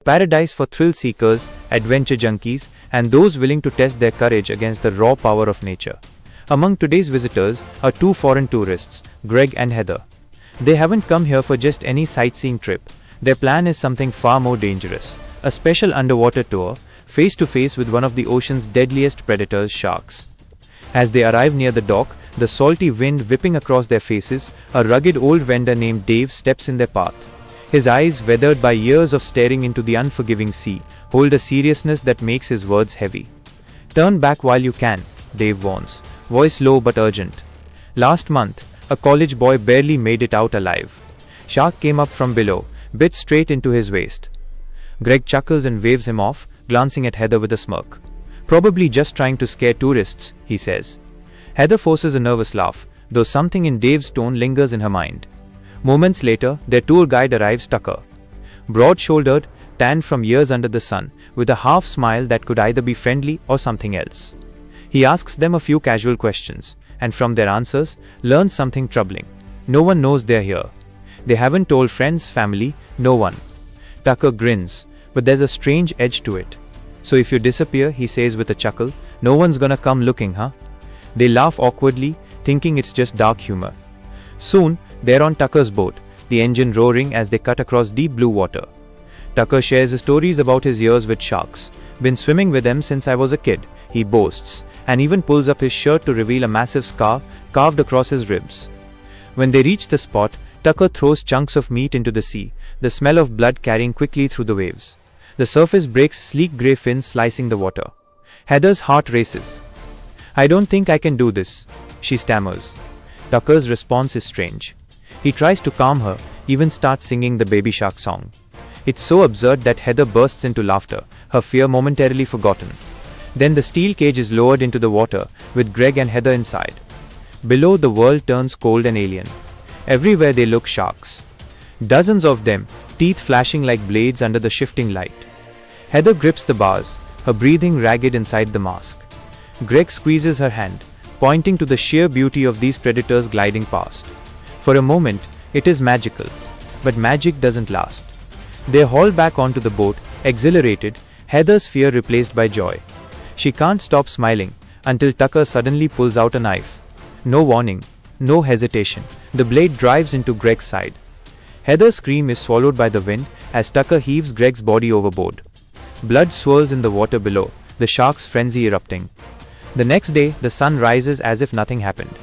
paradise for thrill seekers, adventure junkies, and those willing to test their courage against the raw power of nature. Among today's visitors are two foreign tourists, Greg and Heather. They haven't come here for just any sightseeing trip. Their plan is something far more dangerous, a special underwater tour, face to face with one of the ocean's deadliest predators, sharks. As they arrive near the dock, the salty wind whipping across their faces, a rugged old vendor named Dave steps in their path. His eyes, weathered by years of staring into the unforgiving sea, hold a seriousness that makes his words heavy. "Turn back while you can," Dave warns, voice low but urgent. Last month, a college boy barely made it out alive. Shark came up from below, bit straight into his waist. Greg chuckles and waves him off, glancing at Heather with a smirk. "Probably just trying to scare tourists," he says. Heather forces a nervous laugh, though something in Dave's tone lingers in her mind. Moments later, their tour guide arrives, Tucker. Broad-shouldered, tanned from years under the sun, with a half smile that could either be friendly or something else. He asks them a few casual questions, and from their answers, learns something troubling. No one knows they're here. They haven't told friends, family, no one. Tucker grins, but there's a strange edge to it. "So if you disappear," he says with a chuckle, "no one's gonna come looking, huh?" They laugh awkwardly, thinking it's just dark humor. Soon, they're on Tucker's boat, the engine roaring as they cut across deep blue water. Tucker shares stories about his years with sharks. "Been swimming with them since I was a kid," he boasts, and even pulls up his shirt to reveal a massive scar carved across his ribs. When they reach the spot, Tucker throws chunks of meat into the sea, the smell of blood carrying quickly through the waves. The surface breaks, sleek grey fins slicing the water. Heather's heart races. "I don't think I can do this," she stammers. Tucker's response is strange. He tries to calm her, even starts singing the Baby Shark song. It's so absurd that Heather bursts into laughter, her fear momentarily forgotten. Then the steel cage is lowered into the water, with Greg and Heather inside. Below, the world turns cold and alien. Everywhere they look, sharks. Dozens of them, teeth flashing like blades under the shifting light. Heather grips the bars, her breathing ragged inside the mask. Greg squeezes her hand, pointing to the sheer beauty of these predators gliding past. For a moment, it is magical. But magic doesn't last. They haul back onto the boat, exhilarated, Heather's fear replaced by joy. She can't stop smiling, until Tucker suddenly pulls out a knife. No warning, no hesitation. The blade drives into Greg's side. Heather's scream is swallowed by the wind as Tucker heaves Greg's body overboard. Blood swirls in the water below, the shark's frenzy erupting. The next day, the sun rises as if nothing happened.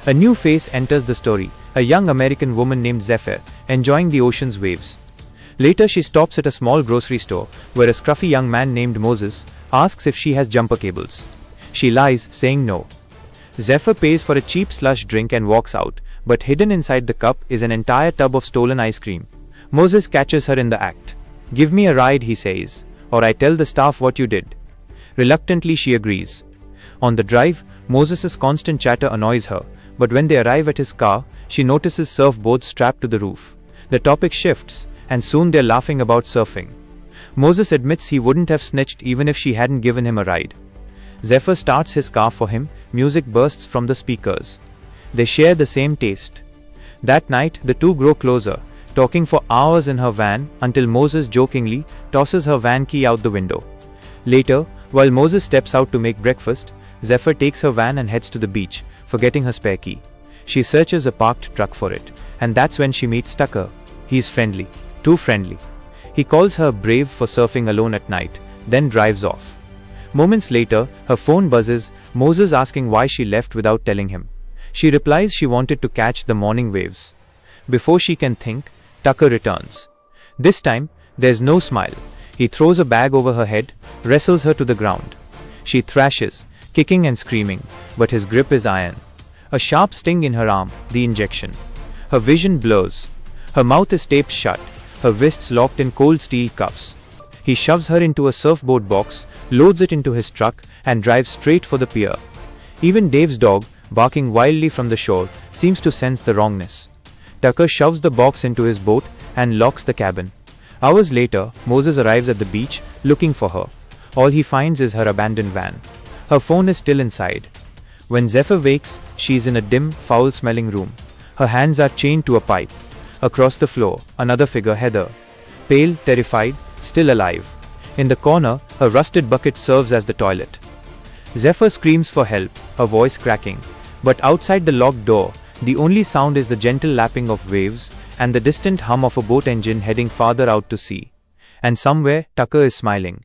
A new face enters the story, a young American woman named Zephyr, enjoying the ocean's waves. Later, she stops at a small grocery store, where a scruffy young man named Moses asks if she has jumper cables. She lies, saying no. Zephyr pays for a cheap slush drink and walks out, but hidden inside the cup is an entire tub of stolen ice cream. Moses catches her in the act. "Give me a ride," he says, "or I tell the staff what you did." Reluctantly, she agrees. On the drive, Moses' constant chatter annoys her, but when they arrive at his car, she notices surfboards strapped to the roof. The topic shifts, and soon they're laughing about surfing. Moses admits he wouldn't have snitched even if she hadn't given him a ride. Zephyr starts his car for him, music bursts from the speakers. They share the same taste. That night, the two grow closer, talking for hours in her van until Moses jokingly tosses her van key out the window. Later, while Moses steps out to make breakfast, Zephyr takes her van and heads to the beach, forgetting her spare key. She searches a parked truck for it, and that's when she meets Tucker. He's friendly, too friendly. He calls her brave for surfing alone at night, then drives off. Moments later, her phone buzzes, Moses asking why she left without telling him. She replies she wanted to catch the morning waves. Before she can think, Tucker returns. This time, there's no smile. He throws a bag over her head, wrestles her to the ground. She thrashes, kicking and screaming, but his grip is iron. A sharp sting in her arm, the injection. Her vision blurs. Her mouth is taped shut, her wrists locked in cold steel cuffs. He shoves her into a surfboard box, loads it into his truck, and drives straight for the pier. Even Dave's dog, barking wildly from the shore, seems to sense the wrongness. Tucker shoves the box into his boat and locks the cabin. Hours later, Moses arrives at the beach, looking for her. All he finds is her abandoned van. Her phone is still inside. When Zephyr wakes, she's in a dim, foul-smelling room. Her hands are chained to a pipe. Across the floor, another figure, Heather. pale, terrified, still alive. In the corner, a rusted bucket serves as the toilet. Zephyr screams for help, her voice cracking. But outside the locked door, the only sound is the gentle lapping of waves and the distant hum of a boat engine heading farther out to sea. And somewhere, Tucker is smiling.